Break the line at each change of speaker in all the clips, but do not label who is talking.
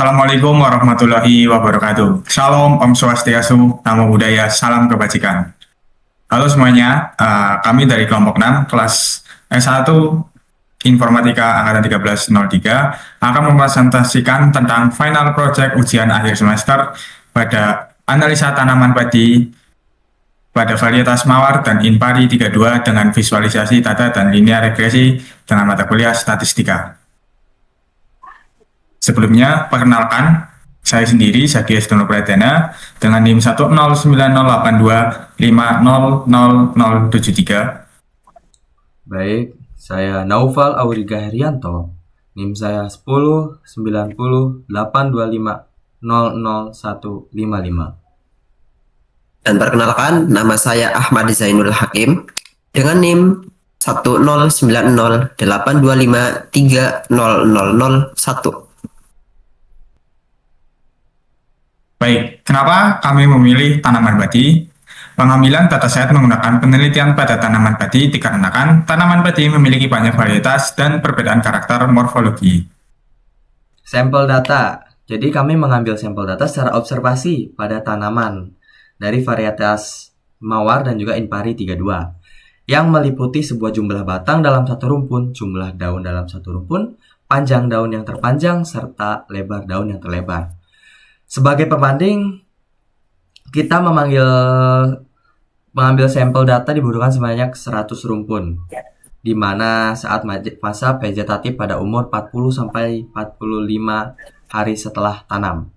Assalamualaikum warahmatullahi wabarakatuh. Shalom, Om Swastiastu, Namo Buddhaya, salam kebajikan. Halo semuanya, kami dari kelompok 6, kelas S1 Informatika Angkatan 1303 akan mempresentasikan tentang final project ujian akhir semester pada analisa tanaman padi pada varietas mawar dan inpari 32 dengan visualisasi data dan linear regresi dengan mata kuliah statistika. Sebelumnya, perkenalkan, saya sendiri, Zaki Estono Pradana, dengan NIM 1090825000073.
Baik, saya Naufal Auriga Herianto. NIM saya 109082500155.
Dan perkenalkan, nama saya Ahmad Zainul Hakim dengan NIM 1090825300001.
Baik, kenapa kami memilih tanaman padi? Pengambilan dataset menggunakan penelitian pada tanaman padi dikarenakan tanaman padi memiliki banyak varietas dan perbedaan karakter morfologi.
Sampel data. Jadi kami mengambil sampel data secara observasi pada tanaman dari varietas mawar dan juga inpari 32 yang meliputi sebuah jumlah batang dalam satu rumpun, jumlah daun dalam satu rumpun, panjang daun yang terpanjang, serta lebar daun yang terlebar. Sebagai pembanding, kita mengambil sampel data dibutuhkan sebanyak 100 rumpun, di mana saat masa vegetatif pada umur 40-45 hari setelah tanam.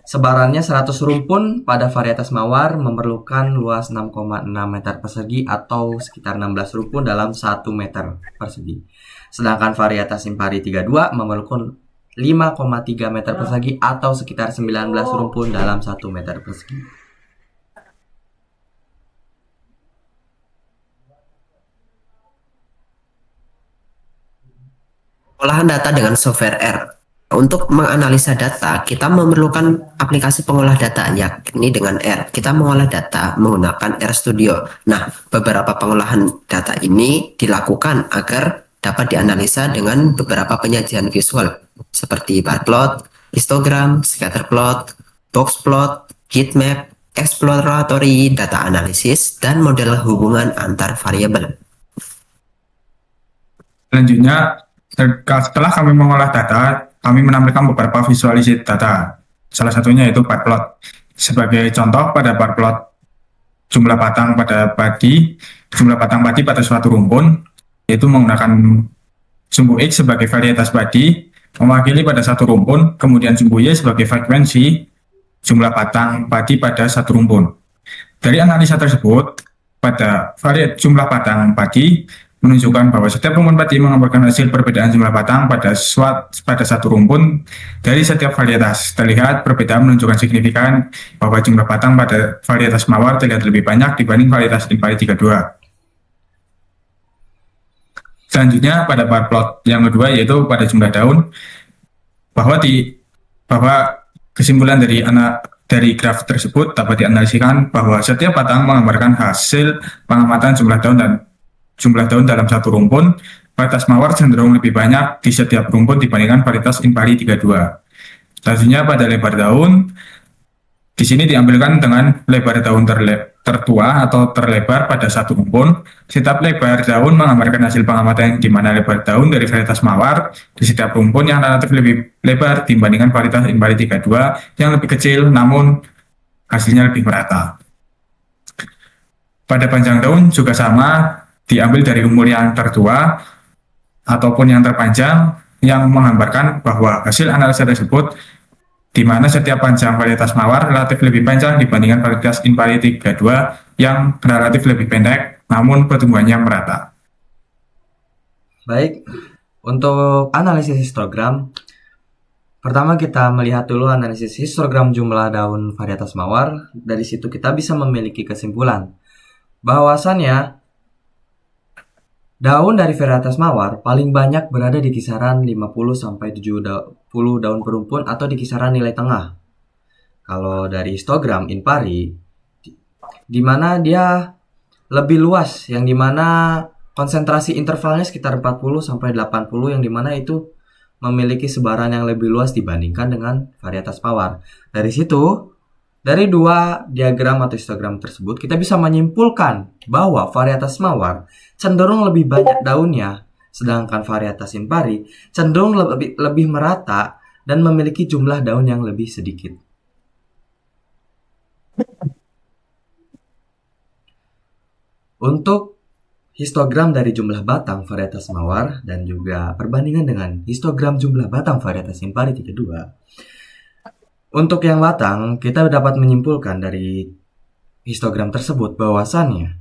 Sebarannya 100 rumpun pada varietas mawar memerlukan luas 6,6 meter persegi atau sekitar 16 rumpun dalam 1 meter persegi. Sedangkan varietas Impari 32 memerlukan 5,3 meter persegi atau sekitar 19 rumpun dalam 1 meter persegi.
Pengolahan data dengan software R. Untuk menganalisa data, kita memerlukan aplikasi pengolah data, yakni dengan R. Kita mengolah data menggunakan RStudio. Nah, beberapa pengolahan data ini dilakukan agar dapat dianalisa dengan beberapa penyajian visual, seperti bar plot, histogram, scatter plot, box plot, heat map, exploratory data analysis, dan model hubungan antar variabel.
Selanjutnya, setelah kami mengolah data, kami menampilkan beberapa visualisasi data. Salah satunya yaitu bar plot. Sebagai contoh, pada bar plot jumlah batang padi pada suatu rumpun, yaitu menggunakan sumbu X sebagai varietas padi, mewakili pada satu rumpun, kemudian sumbu Y sebagai frekuensi jumlah batang padi pada satu rumpun. Dari analisa tersebut, pada jumlah batang padi menunjukkan bahwa setiap rumpun padi mengaburkan hasil perbedaan jumlah batang pada satu rumpun dari setiap varietas. Terlihat perbedaan menunjukkan signifikan bahwa jumlah batang pada varietas mawar terlihat lebih banyak dibanding varietas Impari 32. Selanjutnya pada bar plot yang kedua yaitu pada jumlah daun, bahwa kesimpulan dari graf tersebut dapat dianalisikan bahwa setiap batang menggambarkan hasil pengamatan jumlah daun dalam satu rumpun. Varietas mawar cenderung lebih banyak di setiap rumpun dibandingkan varietas Impari 32. Selanjutnya pada lebar daun, di sini diambilkan dengan lebar daun tertua atau terlebar pada satu rumpun. Setiap lebar daun menggambarkan hasil pengamatan di mana lebar daun dari varietas mawar di setiap rumpun yang relatif lebih lebar dibandingkan varietas Impari 32 yang lebih kecil namun hasilnya lebih merata. Pada panjang daun juga sama, diambil dari umur yang tertua ataupun yang terpanjang yang menggambarkan bahwa hasil analisa tersebut di mana setiap panjang varietas mawar relatif lebih panjang dibandingkan varietas Impari 32 yang relatif lebih pendek, namun pertumbuhannya merata.
Baik, untuk analisis histogram, pertama kita melihat dulu analisis histogram jumlah daun varietas mawar. Dari situ kita bisa memiliki kesimpulan bahwasannya daun dari varietas mawar paling banyak berada di kisaran 50-70 daun per rumpun atau di kisaran nilai tengah. Kalau dari histogram Impari, di mana dia lebih luas, yang dimana konsentrasi intervalnya sekitar 40-80, yang dimana itu memiliki sebaran yang lebih luas dibandingkan dengan varietas mawar. Dari situ, dari dua diagram atau histogram tersebut, kita bisa menyimpulkan bahwa varietas mawar cenderung lebih banyak daunnya, sedangkan varietas impari cenderung lebih merata dan memiliki jumlah daun yang lebih sedikit. Untuk histogram dari jumlah batang varietas mawar dan juga perbandingan dengan histogram jumlah batang varietas impari 32. Untuk yang batang, kita dapat menyimpulkan dari histogram tersebut bahwasannya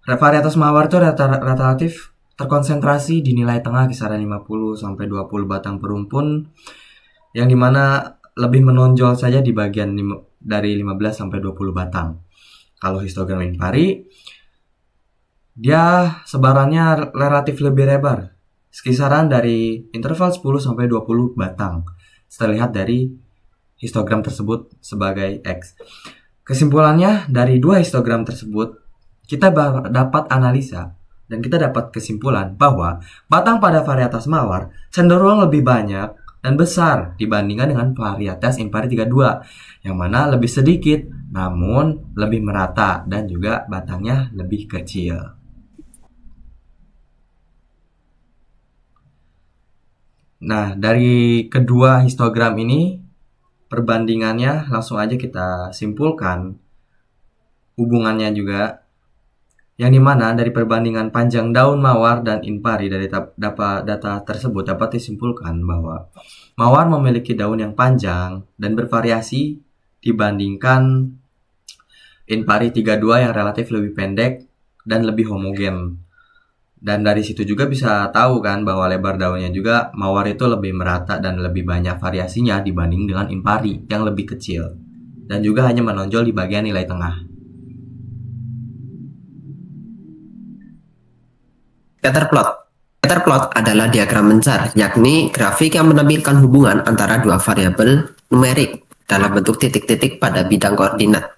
varietas mawar itu relatif terkonsentrasi di nilai tengah kisaran 50 sampai 20 batang per rumpun, yang dimana lebih menonjol saja di bagian dari 15 sampai 20 batang. Kalau histogram impari, dia sebarannya relatif lebih lebar, sekisaran dari interval 10 sampai 20 batang, terlihat dari histogram tersebut sebagai X. Kesimpulannya, dari dua histogram tersebut, kita dapat analisa dan kita dapat kesimpulan bahwa batang pada varietas mawar cenderung lebih banyak dan besar dibandingkan dengan varietas impari 32, yang mana lebih sedikit namun lebih merata dan juga batangnya lebih kecil. Nah, dari kedua histogram ini, perbandingannya langsung aja kita simpulkan hubungannya juga, yang dimana dari perbandingan panjang daun mawar dan impari dari data tersebut dapat disimpulkan bahwa mawar memiliki daun yang panjang dan bervariasi dibandingkan impari 32 yang relatif lebih pendek dan lebih homogen. Dan dari situ juga bisa tahu kan bahwa lebar daunnya juga mawar itu lebih merata dan lebih banyak variasinya dibanding dengan impari yang lebih kecil dan juga hanya menonjol di bagian nilai tengah.
Scatter plot adalah diagram mencar, yakni grafik yang menampilkan hubungan antara dua variabel numerik dalam bentuk titik-titik pada bidang koordinat.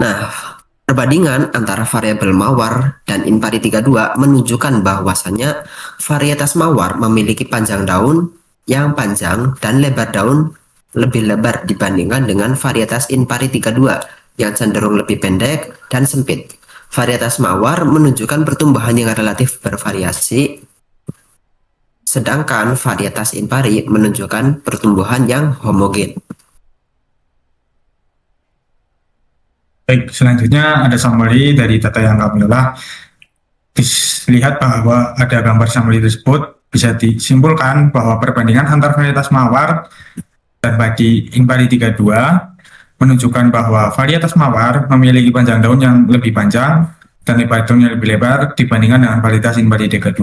Nah, perbandingan antara variabel mawar dan impari 32 menunjukkan bahwasannya varietas mawar memiliki panjang daun yang panjang dan lebar daun lebih lebar dibandingkan dengan varietas impari 32 yang cenderung lebih pendek dan sempit. Varietas mawar menunjukkan pertumbuhan yang relatif bervariasi, sedangkan varietas impari menunjukkan pertumbuhan yang homogen.
Baik, selanjutnya ada summary dari data yang kami olah. Dilihat bahwa ada gambar summary tersebut, bisa disimpulkan bahwa perbandingan antar varietas mawar dan padi impari 32 menunjukkan bahwa varietas mawar memiliki panjang daun yang lebih panjang dan lebar daunnya lebih lebar dibandingkan dengan varietas impari 32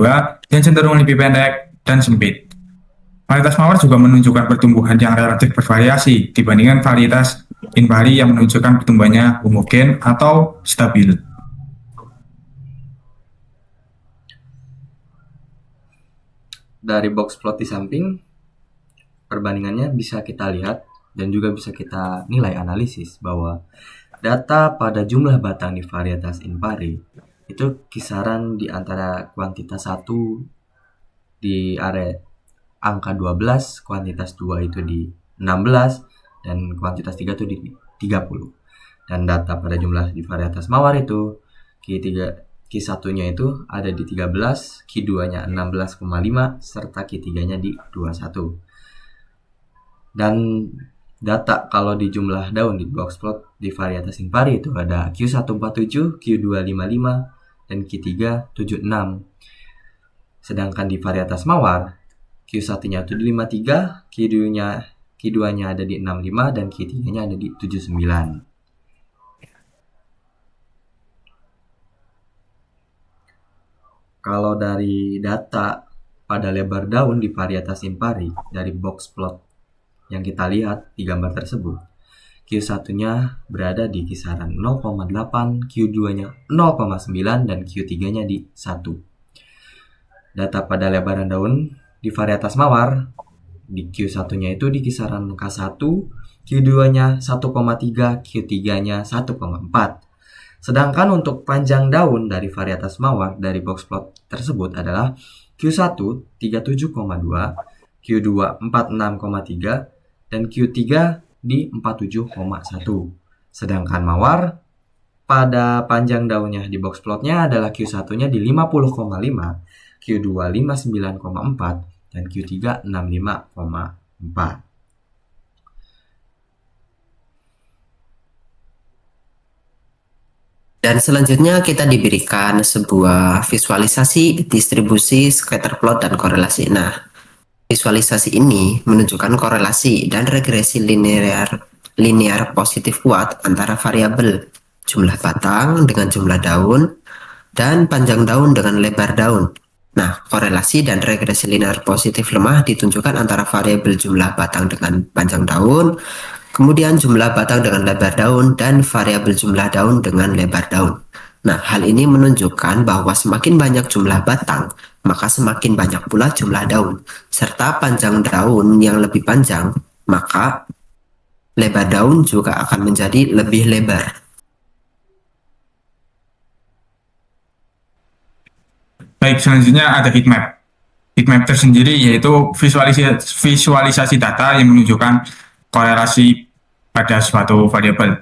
yang cenderung lebih pendek dan sempit. Varietas mawar juga menunjukkan pertumbuhan yang relatif bervariasi dibandingkan varietas impari yang menunjukkan pertumbuhannya homogen atau stabil.
Dari box plot di samping, perbandingannya bisa kita lihat dan juga bisa kita nilai analisis bahwa data pada jumlah batang di varietas impari itu kisaran di antara kuantitas 1 di area angka 12, kuantitas 2 itu di 16, dan kuantitas 3 itu di 30. Dan data pada jumlah di varietas mawar itu Q1-nya itu ada di 13, Q2-nya 16,5, serta Q3-nya di 21. Dan data kalau di jumlah daun di box plot di varietas impari itu ada Q147, Q255, dan Q3 76. Sedangkan di varietas mawar, Q1-nya itu di 53, Q2-nya ada di 65, dan Q3-nya ada di 79. Kalau dari data pada lebar daun di varietas impari dari box plot yang kita lihat di gambar tersebut, Q1-nya berada di kisaran 0,8, Q2-nya 0,9, dan Q3-nya di 1. Data pada lebaran daun di varietas mawar, di Q1-nya itu di kisaran K1, Q2-nya 1,3, Q3-nya 1,4. Sedangkan untuk panjang daun dari varietas mawar dari box plot tersebut adalah Q1 37,2, Q2 46,3, dan Q3 di 47,1. Sedangkan mawar pada panjang daunnya di box plotnya adalah Q1-nya di 50,5, Q2 59,4, dan Q3 65,4.
Dan selanjutnya kita diberikan sebuah visualisasi distribusi scatter plot dan korelasi. Nah, visualisasi ini menunjukkan korelasi dan regresi linear positif kuat antara variabel jumlah batang dengan jumlah daun dan panjang daun dengan lebar daun. Nah, korelasi dan regresi linear positif lemah ditunjukkan antara variabel jumlah batang dengan panjang daun, kemudian jumlah batang dengan lebar daun, dan variabel jumlah daun dengan lebar daun. Nah, hal ini menunjukkan bahwa semakin banyak jumlah batang, maka semakin banyak pula jumlah daun. Serta panjang daun yang lebih panjang, maka lebar daun juga akan menjadi lebih lebar.
Baik, selanjutnya ada heat map. Heat map tersendiri yaitu visualisasi data yang menunjukkan korelasi pada suatu variabel.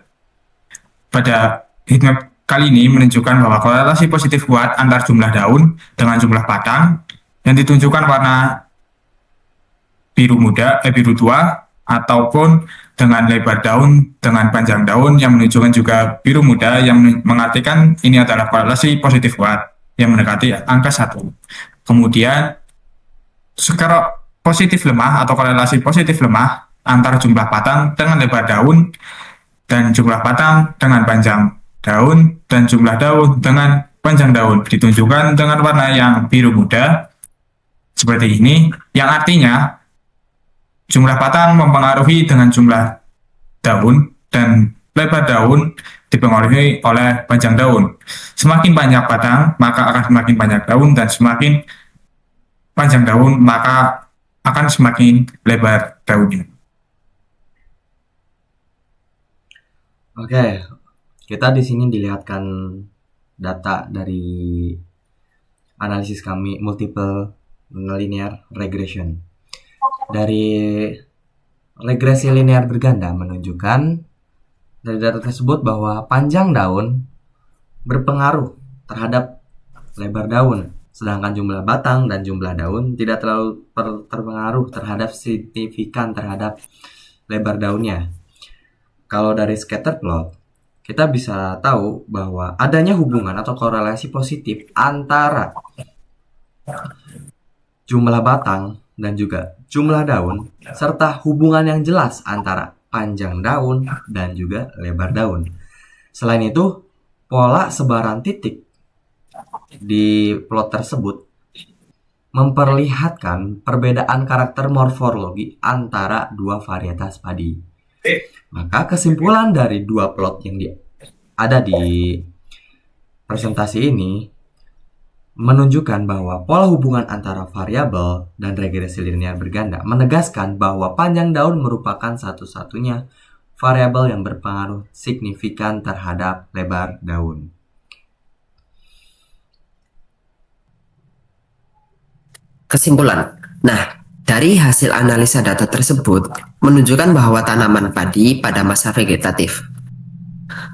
Pada heat map kali ini menunjukkan bahwa korelasi positif kuat antar jumlah daun dengan jumlah batang yang ditunjukkan warna biru muda, biru tua, ataupun dengan lebar daun dengan panjang daun yang menunjukkan juga biru muda yang mengartikan ini adalah korelasi positif kuat yang mendekati angka 1. Kemudian skor positif lemah atau korelasi positif lemah antara jumlah batang dengan lebar daun dan jumlah batang dengan panjang daun dan jumlah daun dengan panjang daun ditunjukkan dengan warna yang biru muda seperti ini, yang artinya jumlah batang mempengaruhi dengan jumlah daun dan lebar daun dipengaruhi oleh panjang daun. Semakin banyak batang, maka akan semakin banyak daun, dan semakin panjang daun, maka akan semakin lebar daunnya.
Oke, kita di sini dilihatkan data dari analisis kami multiple linear regression. Dari regresi linear berganda menunjukkan dari data tersebut bahwa panjang daun berpengaruh terhadap lebar daun, sedangkan jumlah batang dan jumlah daun tidak terlalu terpengaruh terhadap signifikan terhadap lebar daunnya. Kalau dari scatter plot, kita bisa tahu bahwa adanya hubungan atau korelasi positif antara jumlah batang dan juga jumlah daun, serta hubungan yang jelas antara panjang daun dan juga lebar daun. Selain itu, pola sebaran titik di plot tersebut memperlihatkan perbedaan karakter morfologi antara dua varietas padi. Maka kesimpulan dari dua plot yang ada di presentasi ini menunjukkan bahwa pola hubungan antara variabel dan regresi linear berganda menegaskan bahwa panjang daun merupakan satu-satunya variabel yang berpengaruh signifikan terhadap lebar daun.
Kesimpulan. Nah, dari hasil analisa data tersebut menunjukkan bahwa tanaman padi pada masa vegetatif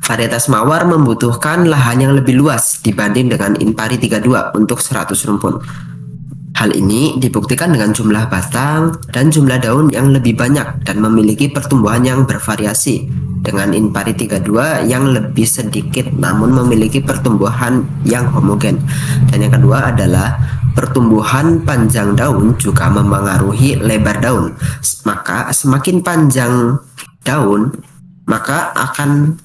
varietas mawar membutuhkan lahan yang lebih luas dibanding dengan Inpari 32 untuk 100 rumpun. Hal ini dibuktikan dengan jumlah batang dan jumlah daun yang lebih banyak dan memiliki pertumbuhan yang bervariasi dengan Inpari 32 yang lebih sedikit namun memiliki pertumbuhan yang homogen. Dan yang kedua adalah pertumbuhan panjang daun juga mempengaruhi lebar daun. Maka semakin panjang daun, maka akan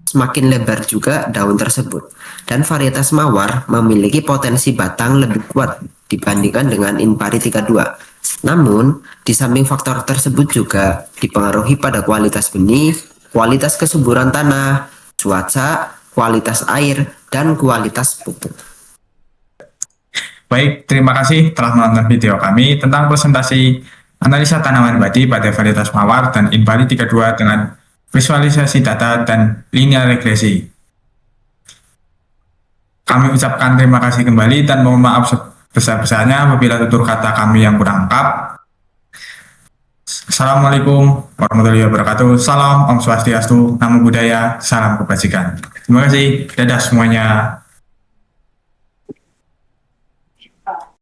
semakin lebar juga daun tersebut. Dan varietas mawar memiliki potensi batang lebih kuat dibandingkan dengan Inpari 32. Namun, di samping faktor tersebut juga dipengaruhi pada kualitas benih, kualitas kesuburan tanah, cuaca, kualitas air, dan kualitas pupuk.
Baik, terima kasih telah menonton video kami tentang presentasi analisa tanaman padi pada varietas mawar dan Inpari 32 dengan visualisasi data dan linear regresi. Kami ucapkan terima kasih kembali dan mohon maaf sebesar-besarnya apabila tutur kata kami yang kurang lengkap. Assalamualaikum warahmatullahi wabarakatuh. Salam Om Swastiastu, Namo Buddhaya, salam kebajikan. Terima kasih. Dadah semuanya.